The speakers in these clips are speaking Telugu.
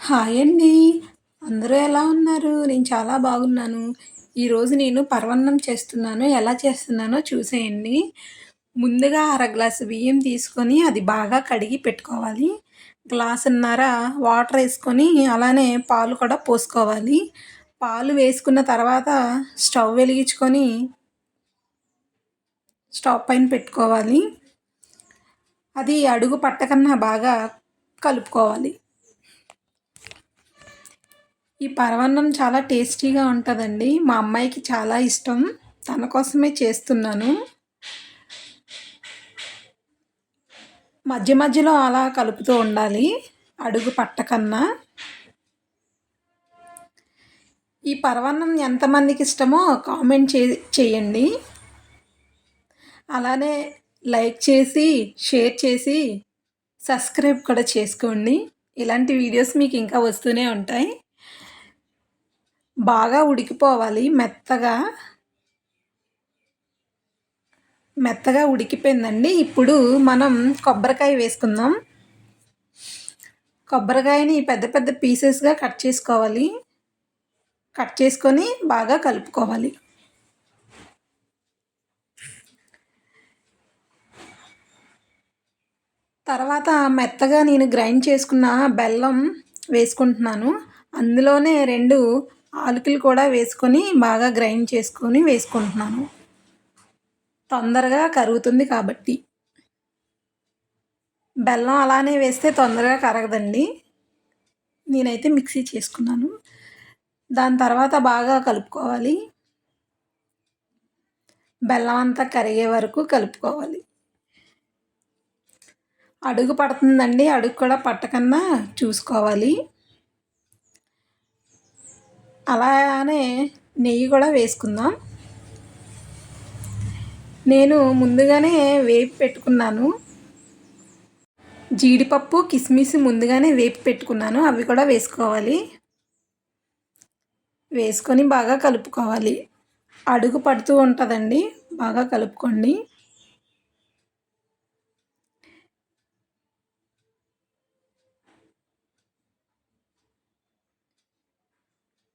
హాయ్ అండి. అందరూ ఎలా ఉన్నారు? నేను చాలా బాగున్నాను. ఈరోజు నేను పరవన్నం చేస్తున్నాను. ఎలా చేస్తున్నానో చూసేయండి. ముందుగా అర గ్లాసు బియ్యం తీసుకొని అది బాగా కడిగి పెట్టుకోవాలి. గ్లాసున్నర వాటర్ ఏసుకొని అలానే పాలు కూడా పోసుకోవాలి. పాలు వేసుకున్న తర్వాత స్టవ్ వెలిగించుకొని స్టవ్ పైన పెట్టుకోవాలి. అది అడుగు పట్టకన్నా బాగా కలుపుకోవాలి. ఈ పరమాన్నం చాలా టేస్టీగా ఉంటుందండి. మా అమ్మాయికి చాలా ఇష్టం. తన కోసమే చేస్తున్నాను. మధ్య మధ్యలో అలా కలుపుతూ ఉండాలి అడుగు పట్టకన్నా. ఈ పరమాన్నం ఎంతమందికి ఇష్టమో కామెంట్ చేయండి. అలానే లైక్ చేసి, షేర్ చేసి, సబ్స్క్రైబ్ కూడా చేసుకోండి. ఇలాంటి వీడియోస్ మీకు ఇంకా వస్తూనే ఉంటాయి. బాగా ఉడికిపోవాలి మెత్తగా ఉడికిపోయిందండి. ఇప్పుడు మనం కొబ్బరికాయ వేసుకుందాం. కొబ్బరికాయని పెద్ద పెద్ద పీసెస్గా కట్ చేసుకోవాలి. కట్ చేసుకొని బాగా కలుపుకోవాలి. తర్వాత మెత్తగా నేను గ్రైండ్ చేసుకున్న బెల్లం వేసుకుంటున్నాను. అందులోనే 2 ఆలుకలు కూడా వేసుకొని బాగా గ్రైండ్ చేసుకొని వేసుకుంటున్నాను. తొందరగా కరుగుతుంది కాబట్టి. బెల్లం అలానే వేస్తే తొందరగా కరగదండి. నేనైతే మిక్సీ చేసుకున్నాను. దాని తర్వాత బాగా కలుపుకోవాలి. బెల్లం అంతా కరిగే వరకు కలుపుకోవాలి. అడుగు పడుతుందండి. అడుగు కూడా పట్టకన్నా చూసుకోవాలి. అలానే నెయ్యి కూడా వేసుకుందాం. నేను ముందుగానే వేపి పెట్టుకున్నాను. జీడిపప్పు, కిస్మిస్ ముందుగానే వేపి పెట్టుకున్నాను. అవి కూడా వేసుకోవాలి. వేసుకొని బాగా కలుపుకోవాలి. అడుగు పడుతూ ఉంటుందండి. బాగా కలుపుకోండి.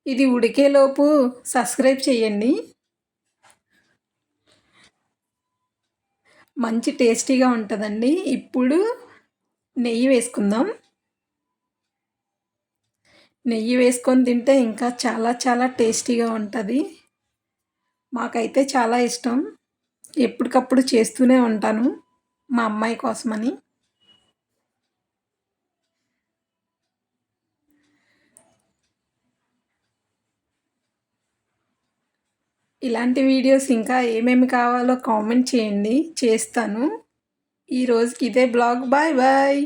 ఇది ఉడికేలోపు సబ్స్క్రైబ్ చేయండి. మంచి టేస్టీగా ఉంటుందండి. ఇప్పుడు నెయ్యి వేసుకుందాం. నెయ్యి వేసుకొని తింటే ఇంకా చాలా చాలా టేస్టీగా ఉంటుంది. మాకైతే చాలా ఇష్టం. ఎప్పటికప్పుడు చేస్తూనే ఉంటాను మా అమ్మాయి కోసమని. ఇలాంటి వీడియోస్ ఇంకా ఏమేమి కావాలో కామెంట్ చేయండి. చేస్తాను. ఈ రోజుకి ఇదే బ్లాగ్. Bye bye.